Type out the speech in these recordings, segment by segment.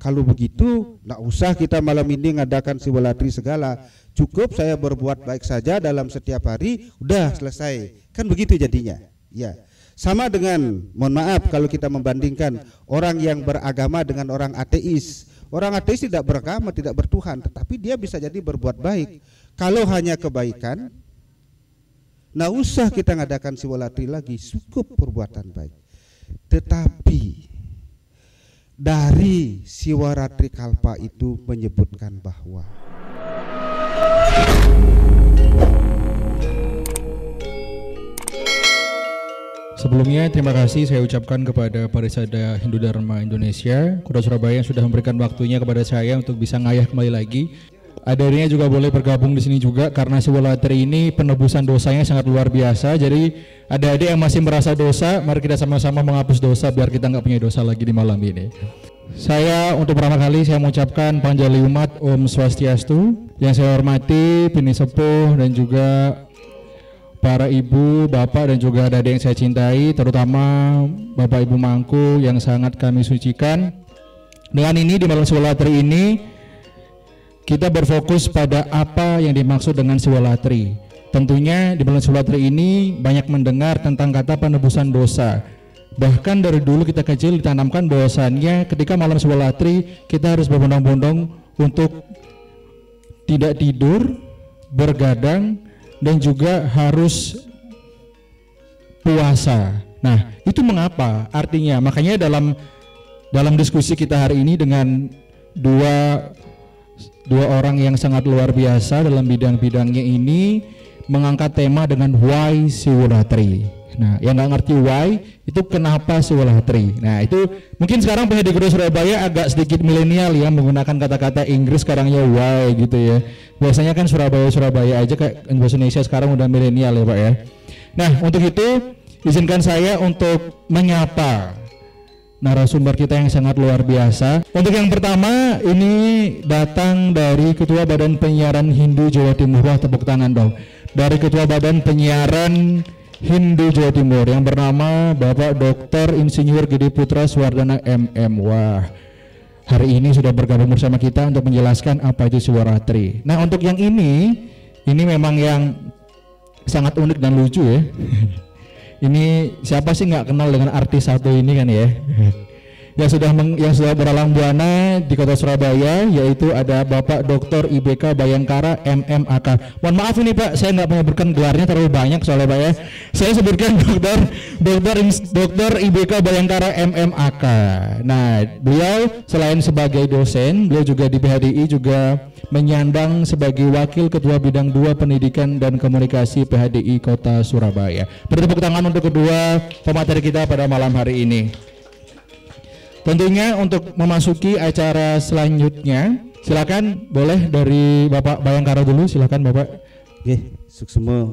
Kalau begitu, nggak usah kita malam ini ngadakan siwalatri segala. Cukup saya berbuat baik saja dalam setiap hari, udah selesai. Kan begitu jadinya. Ya. Sama dengan, mohon maaf kalau kita membandingkan orang yang beragama dengan orang ateis. Orang ateis tidak beragama, tidak bertuhan, tetapi dia bisa jadi berbuat baik. Kalau hanya kebaikan, nggak usah kita ngadakan siwalatri lagi, cukup perbuatan baik. Tetapi dari Siwaratri Kalpa itu menyebutkan bahwa sebelumnya terima kasih saya ucapkan kepada Parisada Hindu Dharma Indonesia Kota Surabaya yang sudah memberikan waktunya kepada saya untuk bisa ngayah kembali lagi. Adik-adiknya juga boleh bergabung di sini juga karena siwalatri ini penebusan dosanya sangat luar biasa. Jadi adik-adik yang masih merasa dosa, mari kita sama-sama menghapus dosa biar kita nggak punya dosa lagi di malam ini. Saya untuk pertama kali saya mengucapkan Panjali Umat Om Swastiastu. Yang saya hormati Bini Sepuh dan juga para ibu, bapak dan juga adik-adik yang saya cintai, terutama Bapak Ibu Mangku yang sangat kami sucikan. Dengan ini di malam siwalatri ini kita berfokus pada apa yang dimaksud dengan siwalatri. Tentunya di bulan siwalatri ini banyak mendengar tentang kata penebusan dosa. Bahkan dari dulu kita kecil ditanamkan bahwasannya ketika malam siwalatri kita harus berbondong-bondong untuk tidak tidur, bergadang, dan juga harus puasa. Nah, itu mengapa? Artinya, makanya dalam diskusi kita hari ini dengan dua orang yang sangat luar biasa dalam bidang-bidangnya ini mengangkat tema dengan why siwalatri. Nah, yang nggak ngerti why itu kenapa siwalatri. Nah, itu mungkin sekarang PHD Kota Surabaya agak sedikit milenial ya menggunakan kata-kata Inggris sekarangnya why gitu ya. Biasanya kan Surabaya aja kayak bahasa Indonesia sekarang udah milenial ya Pak ya. Nah, untuk itu izinkan saya untuk menyapa narasumber kita yang sangat luar biasa. Untuk yang pertama ini datang dari Ketua Badan Penyiaran Hindu Jawa Timur. Wah, tepuk tangan dong. Dari Ketua Badan Penyiaran Hindu Jawa Timur yang bernama Bapak Dr. Insinyur Gede Putra Suwardana MM. Wah, hari ini sudah bergabung bersama kita untuk menjelaskan apa itu siwalatri. Nah, untuk yang ini memang yang sangat unik dan lucu ya. Ini siapa sih nggak kenal dengan artis satu ini kan ya? yang sudah beralang buana di Kota Surabaya, yaitu ada Bapak Dr. IBK Bayangkara MMAK. Mohon maaf ini Pak, saya nggak menyebutkan gelarnya terlalu banyak soalnya Pak ya. Saya sebutkan Dr. IBK Bayangkara MMAK. Nah, beliau selain sebagai dosen, beliau juga di PHDI juga menyandang sebagai Wakil Ketua Bidang 2 Pendidikan dan Komunikasi PHDI Kota Surabaya. Bertepuk tangan untuk kedua pemateri kita pada malam hari ini. Tentunya untuk memasuki acara selanjutnya, silakan boleh dari Bapak Bayangkara dulu, silakan Bapak. Oke, suksema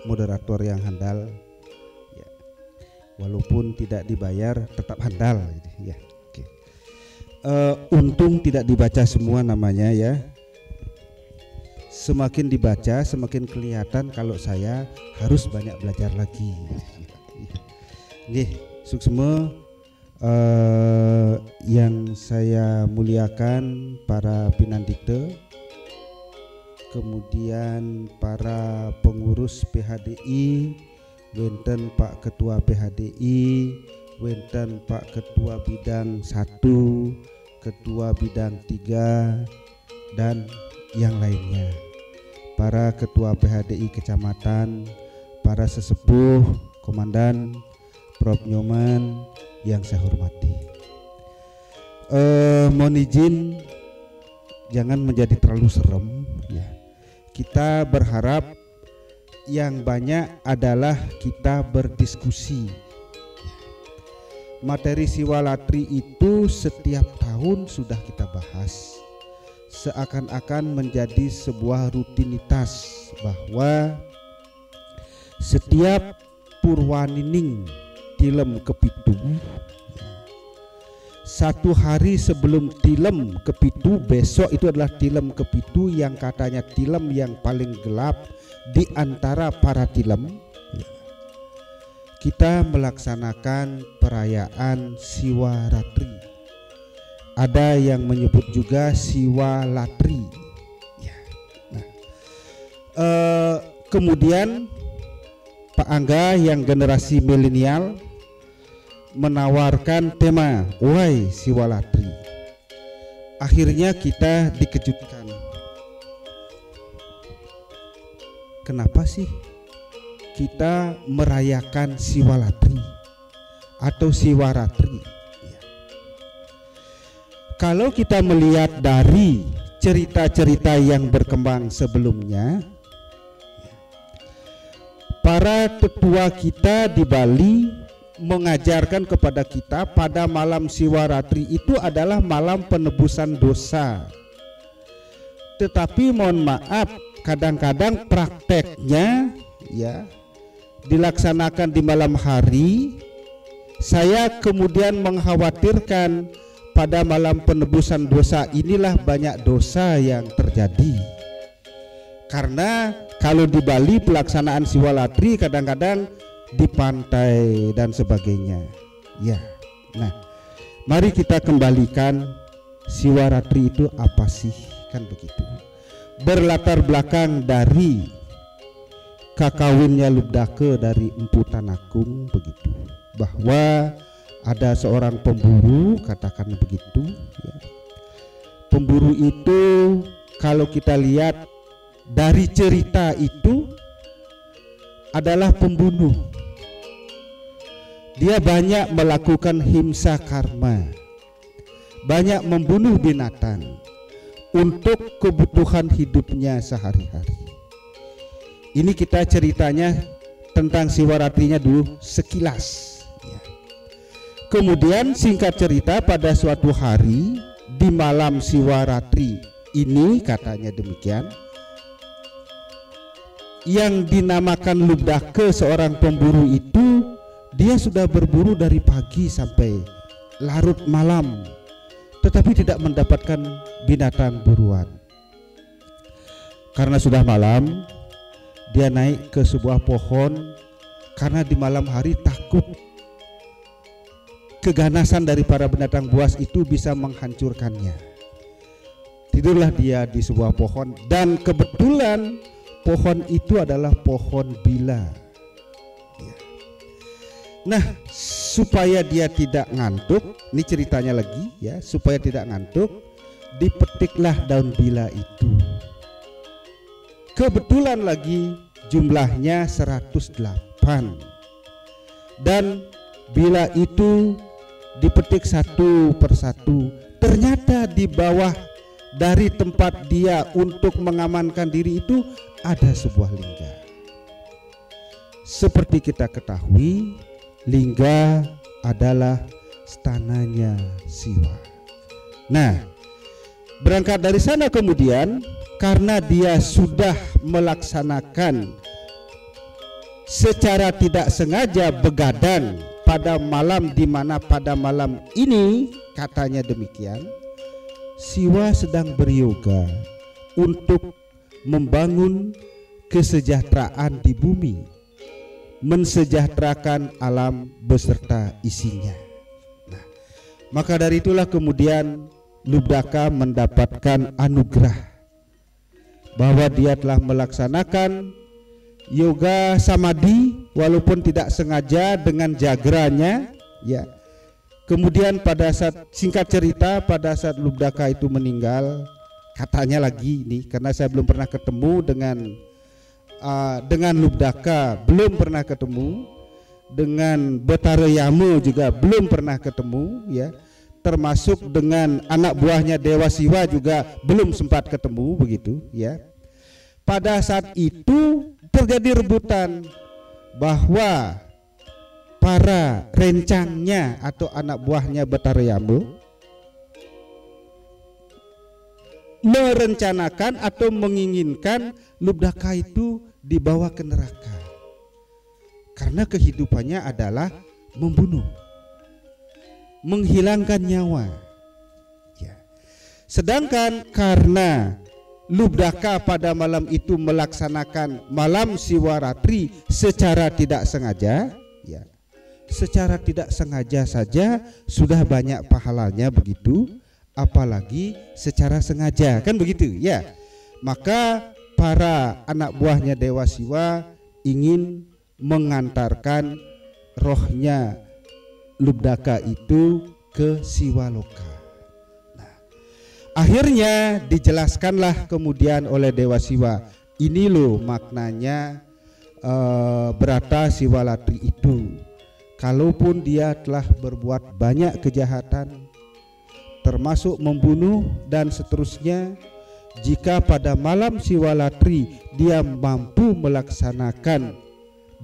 moderator yang handal. Ya. Walaupun tidak dibayar tetap handal gitu. Ya. Oke. Untung tidak dibaca semua namanya ya. Semakin dibaca semakin kelihatan kalau saya harus banyak belajar lagi. Oke, suksema yang saya muliakan para pinandikte, kemudian para pengurus PHDI, wenten Pak Ketua PHDI, wenten Pak Ketua Bidang 1, Ketua Bidang 3, dan yang lainnya, para Ketua PHDI Kecamatan, para sesepuh, Komandan, Prof. Nyoman yang saya hormati. Mohon izin jangan menjadi terlalu serem ya. Kita berharap yang banyak adalah kita berdiskusi. Materi siwalatri itu setiap tahun sudah kita bahas, seakan-akan menjadi sebuah rutinitas bahwa setiap Purwanining tilem kepitu, satu hari sebelum tilem kepitu, besok itu adalah tilem kepitu yang katanya tilem yang paling gelap di antara para tilem. Kita melaksanakan perayaan siwaratri ada yang menyebut juga siwalatri. Ya. Nah, kemudian Pak Angga yang generasi milenial menawarkan tema Why Siwalatri. Akhirnya kita dikejutkan. Kenapa sih kita merayakan Siwalatri atau Siwaratri? Ya. Kalau kita melihat dari cerita-cerita yang berkembang sebelumnya, para tetua kita di Bali mengajarkan kepada kita pada malam Siwaratri itu adalah malam penebusan dosa. Tetapi mohon maaf, kadang-kadang prakteknya ya dilaksanakan di malam hari. Saya kemudian mengkhawatirkan pada malam penebusan dosa inilah banyak dosa yang terjadi. Karena kalau di Bali pelaksanaan Siwalatri kadang-kadang di pantai dan sebagainya. Ya. Nah, mari kita kembalikan Siwaratri itu apa sih? Kan begitu. Berlatar belakang dari kakawinnya Lubdake dari Empu Tanakung begitu. Bahwa ada seorang pemburu, katakan begitu ya. Pemburu itu kalau kita lihat dari cerita itu adalah pembunuh. Dia banyak melakukan himsa karma, banyak membunuh binatang untuk kebutuhan hidupnya sehari-hari. Ini kita ceritanya tentang Siwaratrinya dulu sekilas ya. Kemudian singkat cerita pada suatu hari di malam Siwaratri ini katanya demikian, yang dinamakan Lubdake seorang pemburu itu dia sudah berburu dari pagi sampai larut malam, tetapi tidak mendapatkan binatang buruan. Karena sudah malam, dia naik ke sebuah pohon karena di malam hari takut keganasan dari para binatang buas itu bisa menghancurkannya. Tidurlah dia di sebuah pohon dan kebetulan pohon itu adalah pohon bila. Ya. Nah, supaya dia tidak ngantuk, ini ceritanya lagi ya, supaya tidak ngantuk, dipetiklah daun bila itu. Kebetulan lagi jumlahnya 108 dan bila itu dipetik satu persatu. Ternyata di bawah dari tempat dia untuk mengamankan diri itu ada sebuah lingga. Seperti kita ketahui, lingga adalah stananya Siwa. Nah, berangkat dari sana kemudian karena dia sudah melaksanakan secara tidak sengaja begadang pada malam di mana pada malam ini katanya demikian, Siwa sedang beryoga untuk membangun kesejahteraan di bumi, mensejahterakan alam beserta isinya. Nah, maka dari itulah kemudian Lubdaka mendapatkan anugerah bahwa dia telah melaksanakan yoga samadhi walaupun tidak sengaja dengan jagranya ya. Kemudian pada saat singkat cerita pada saat Lubdaka itu meninggal, katanya lagi ini karena saya belum pernah ketemu dengan Lubdaka, belum pernah ketemu dengan Betara Yamo juga belum pernah ketemu ya, termasuk dengan anak buahnya Dewa Siwa juga belum sempat ketemu begitu ya. Pada saat itu terjadi rebutan bahwa para rencangnya atau anak buahnya Betara Yamo merencanakan atau menginginkan Lubdaka itu dibawa ke neraka karena kehidupannya adalah membunuh, menghilangkan nyawa ya. Sedangkan karena Lubdaka pada malam itu melaksanakan malam Siwaratri secara tidak sengaja ya, secara tidak sengaja saja sudah banyak pahalanya begitu. apalagi secara sengaja, kan begitu ya. Maka para anak buahnya Dewa Siwa ingin mengantarkan rohnya Lubdaka itu ke Siwaloka. Nah, akhirnya dijelaskanlah kemudian oleh Dewa Siwa, ini loh maknanya Brata Siwalatri itu. Kalaupun dia telah berbuat banyak kejahatan, termasuk membunuh dan seterusnya, jika pada malam Siwalatri dia mampu melaksanakan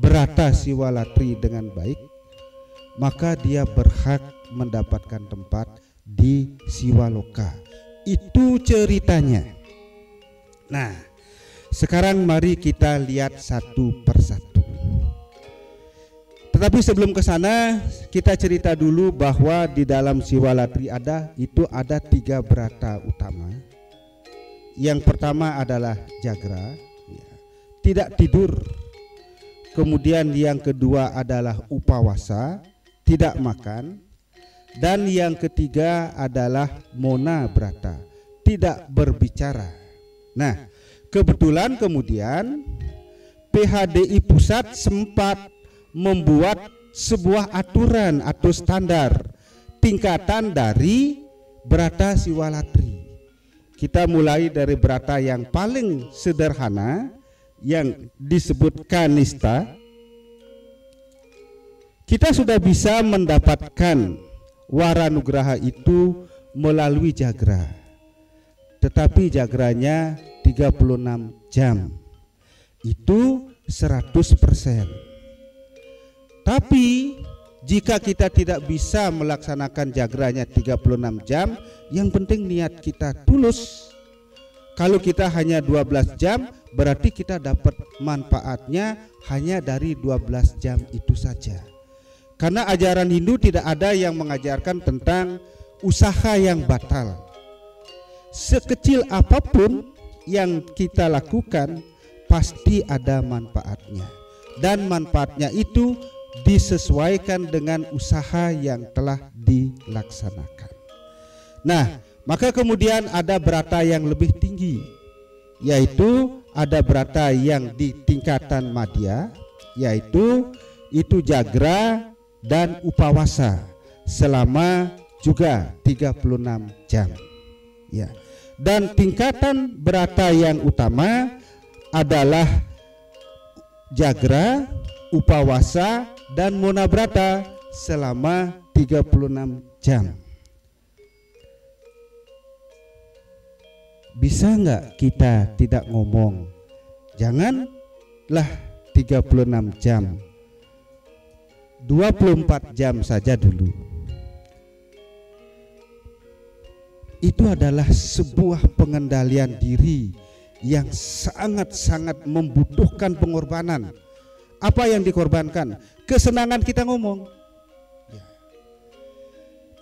Brata Siwalatri dengan baik, maka dia berhak mendapatkan tempat di Siwaloka. Itu ceritanya. Nah, sekarang mari kita lihat satu persatu. Tetapi sebelum ke sana, kita cerita dulu bahwa di dalam Siwalatri ada 3 brata utama. Yang pertama adalah Jagra, ya, tidak tidur. Kemudian yang kedua adalah Upawasa, tidak makan. Dan yang ketiga adalah Mona Brata, tidak berbicara. Nah, kebetulan kemudian PHDI pusat sempat membuat sebuah aturan atau standar tingkatan dari Brata Siwalatri. Kita mulai dari brata yang paling sederhana yang disebut Kanista. Kita sudah bisa mendapatkan Waranugraha itu melalui Jagra. Tetapi Jagranya 36 jam. Itu 100%. Tapi jika kita tidak bisa melaksanakan Jagranya 36 jam, yang penting niat kita tulus. Kalau kita hanya 12 jam, berarti kita dapat manfaatnya hanya dari 12 jam itu saja. Karena ajaran Hindu tidak ada yang mengajarkan tentang usaha yang batal. Sekecil apapun yang kita lakukan pasti ada manfaatnya. Dan manfaatnya itu disesuaikan dengan usaha yang telah dilaksanakan. Nah, maka kemudian ada brata yang lebih tinggi, yaitu ada brata yang di tingkatan madya, yaitu itu Jagra dan Upawasa selama juga 36 jam. Ya. Dan tingkatan brata yang utama adalah Jagra, Upawasa dan Mona Brata selama 36 jam. Bisa nggak kita tidak ngomong? Janganlah 36 jam, 24 jam saja dulu. Itu adalah sebuah pengendalian diri yang sangat-sangat membutuhkan pengorbanan. Apa yang dikorbankan? Kesenangan kita ngomong. Ya.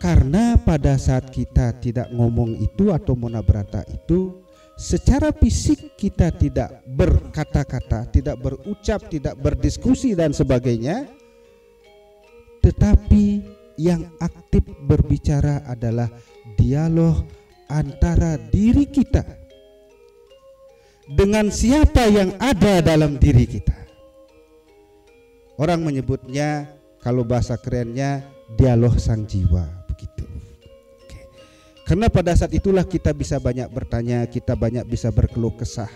Karena pada saat kita tidak ngomong itu atau Mona Brata itu, secara fisik kita tidak berkata-kata, tidak berucap, tidak berdiskusi dan sebagainya. Tetapi yang aktif berbicara adalah dialog antara diri kita dengan siapa yang ada dalam diri kita. Orang menyebutnya, kalau bahasa kerennya, dialog sang jiwa, begitu. Oke. Karena pada saat itulah kita bisa banyak bertanya, kita banyak bisa berkeluh kesah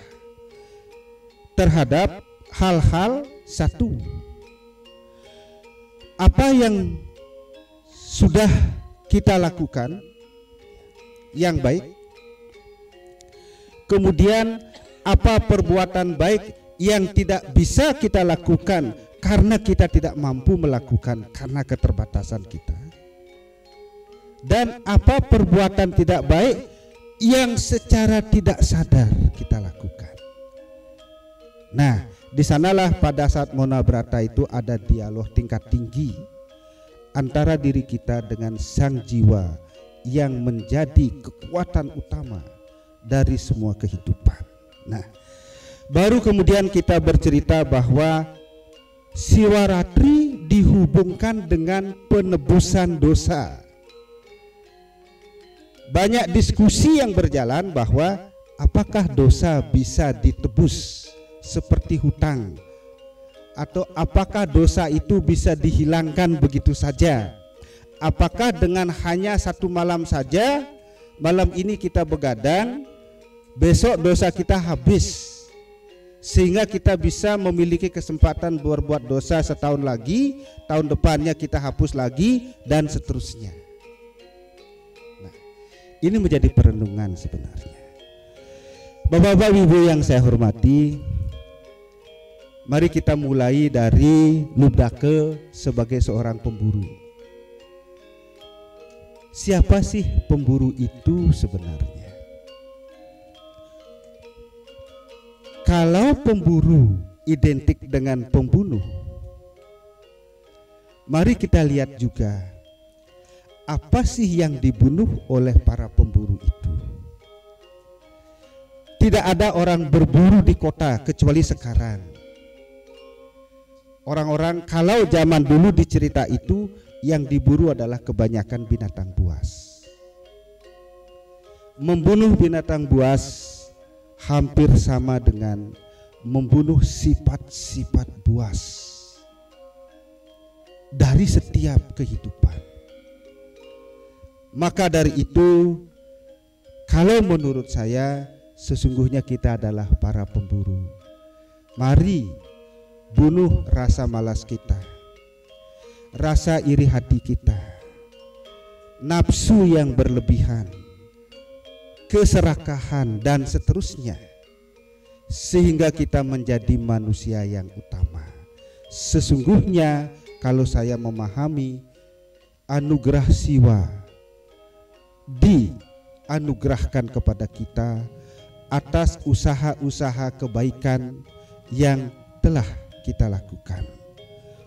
terhadap hal-hal satu. Apa yang sudah kita lakukan yang baik, kemudian apa perbuatan baik yang tidak bisa kita lakukan karena kita tidak mampu melakukan karena keterbatasan kita, dan apa perbuatan tidak baik yang secara tidak sadar kita lakukan. Nah, di sanalah pada saat Mona Brata itu ada dialog tingkat tinggi antara diri kita dengan sang jiwa yang menjadi kekuatan utama dari semua kehidupan. Nah, baru kemudian kita bercerita bahwa Siwaratri dihubungkan dengan penebusan dosa. banyak diskusi yang berjalan bahwa apakah dosa bisa ditebus seperti hutang, atau apakah dosa itu bisa dihilangkan begitu saja. Apakah dengan hanya satu malam saja, malam ini kita begadang, besok dosa kita habis, sehingga kita bisa memiliki kesempatan berbuat dosa setahun lagi, tahun depannya kita hapus lagi, dan seterusnya. Nah, ini menjadi perenungan sebenarnya. Bapak-bapak, ibu yang saya hormati, mari kita mulai dari Lubdake sebagai seorang pemburu. Siapa sih pemburu itu sebenarnya? Kalau pemburu identik dengan pembunuh, mari kita lihat juga apa sih yang dibunuh oleh para pemburu itu. Tidak ada orang berburu di kota kecuali sekarang. Orang-orang kalau zaman dulu dicerita itu yang diburu adalah kebanyakan binatang buas. Membunuh binatang buas hampir sama dengan membunuh sifat-sifat buas dari setiap kehidupan. Maka dari itu, kalau menurut saya, sesungguhnya kita adalah para pemburu. Mari bunuh rasa malas kita, rasa iri hati kita, nafsu yang berlebihan, keserakahan, dan seterusnya, sehingga kita menjadi manusia yang utama. Sesungguhnya kalau saya memahami, anugerah siwa dianugerahkan kepada kita atas usaha-usaha kebaikan yang telah kita lakukan.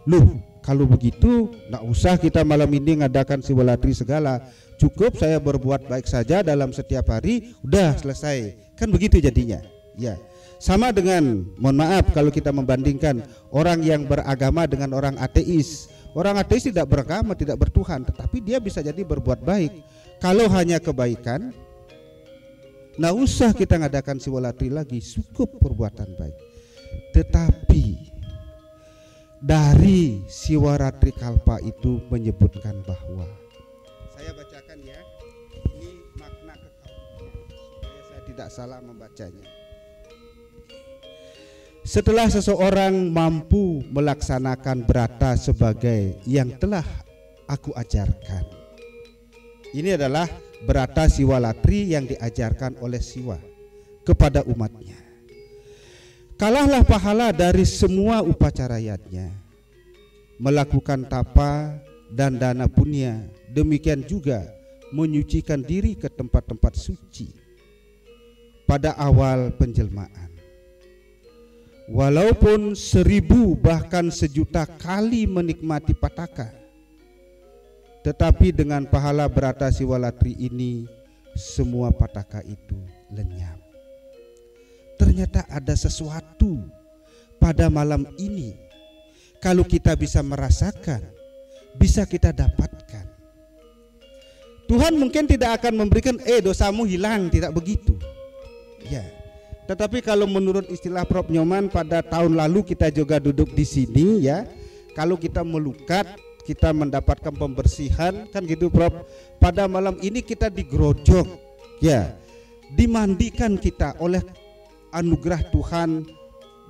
Loh, kalau begitu nggak usah kita malam ini ngadakan siwalatri segala, cukup saya berbuat baik saja dalam setiap hari, udah selesai. Kan begitu jadinya. Ya, sama dengan, mohon maaf kalau kita membandingkan orang yang beragama dengan orang ateis. Orang ateis tidak beragama, tidak bertuhan, tetapi dia bisa jadi berbuat baik. Kalau hanya kebaikan, nggak usah kita ngadakan siwalatri lagi, cukup perbuatan baik. Tetapi dari Siwaratri Kalpa itu menyebutkan bahwa, saya bacakan ya, ini makna kekawinan supaya saya tidak salah membacanya. Setelah seseorang mampu melaksanakan brata sebagai yang telah aku ajarkan, ini adalah brata siwalatri yang diajarkan oleh Siwa kepada umatnya. Kalahlah pahala dari semua upacarayatnya, melakukan tapa dan dana punya, demikian juga menyucikan diri ke tempat-tempat suci pada awal penjelmaan. Walaupun 1000 bahkan 1.000.000 kali menikmati pataka, tetapi dengan pahala brata siwalatri ini semua pataka itu lenyap. Ternyata ada sesuatu pada malam ini, kalau kita bisa merasakan, bisa kita dapatkan. Tuhan mungkin tidak akan memberikan dosamu hilang, tidak begitu. Ya. Tetapi kalau menurut istilah Prof Nyoman pada tahun lalu kita juga duduk di sini ya, kalau kita melukat, kita mendapatkan pembersihan, kan gitu Prof. Pada malam ini kita digerojok, ya, dimandikan kita oleh anugerah Tuhan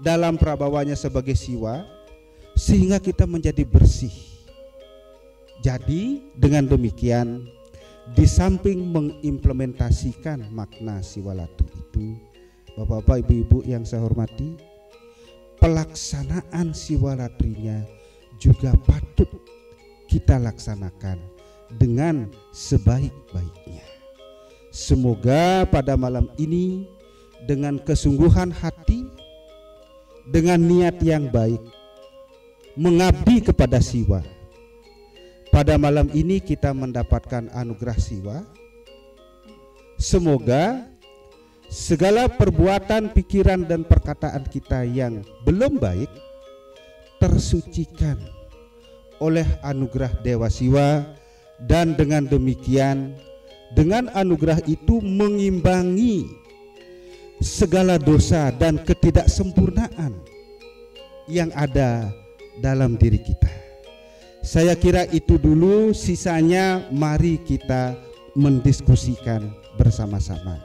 dalam prabawanya sebagai siwa, sehingga kita menjadi bersih. Jadi dengan demikian, di samping mengimplementasikan makna siwalatri itu, Bapak-bapak, ibu-ibu yang saya hormati, pelaksanaan siwalatrinya juga patut kita laksanakan dengan sebaik-baiknya. Semoga pada malam ini dengan kesungguhan hati, dengan niat yang baik, mengabdi kepada Siwa, pada malam ini kita mendapatkan anugerah Siwa. Semoga segala perbuatan, pikiran, dan perkataan kita yang belum baik tersucikan oleh anugerah Dewa Siwa, dan dengan demikian dengan anugerah itu mengimbangi segala dosa dan ketidaksempurnaan yang ada dalam diri kita. Saya kira itu dulu, sisanya mari kita mendiskusikan bersama-sama.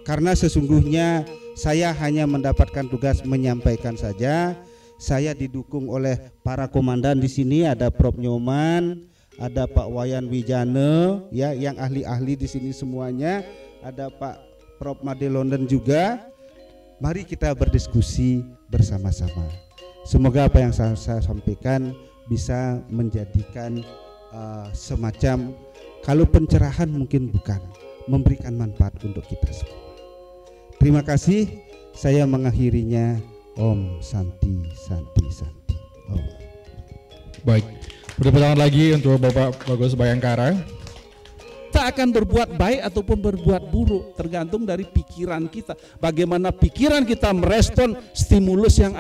Karena sesungguhnya saya hanya mendapatkan tugas menyampaikan saja. Saya didukung oleh para komandan di sini, ada Prof Nyoman, ada Pak Wayan Wijane, ya, yang ahli-ahli di sini semuanya, ada Pak Prof Made London juga. Mari kita berdiskusi bersama-sama. Semoga apa yang saya sampaikan bisa menjadikan semacam, kalau pencerahan mungkin bukan, memberikan manfaat untuk kita semua. Terima kasih, saya mengakhirinya. Om Santi Santi Santi. Om. Baik, bertepuk tangan lagi untuk Bapak Bagus Bayangkara. Kita akan berbuat baik ataupun berbuat buruk tergantung dari pikiran kita. Bagaimana pikiran kita merespon stimulus yang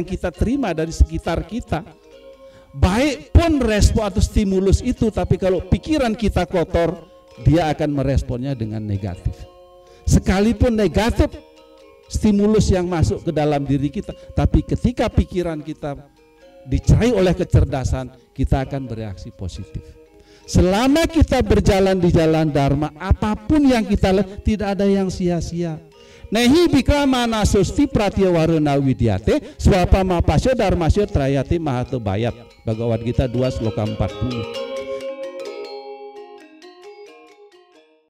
kita terima dari sekitar kita. Baik pun respon atau stimulus itu, tapi kalau pikiran kita kotor, dia akan meresponnya dengan negatif. Sekalipun negatif stimulus yang masuk ke dalam diri kita, tapi ketika pikiran kita dicari oleh kecerdasan, kita akan bereaksi positif. Selama kita berjalan di jalan Dharma, apapun yang kita lihat tidak ada yang sia-sia. Nehi bikramana susti pratyawaruna widyate swapama pasya dharmasya trayate mahato bayat. Bhagavad Gita 2 sloka 40.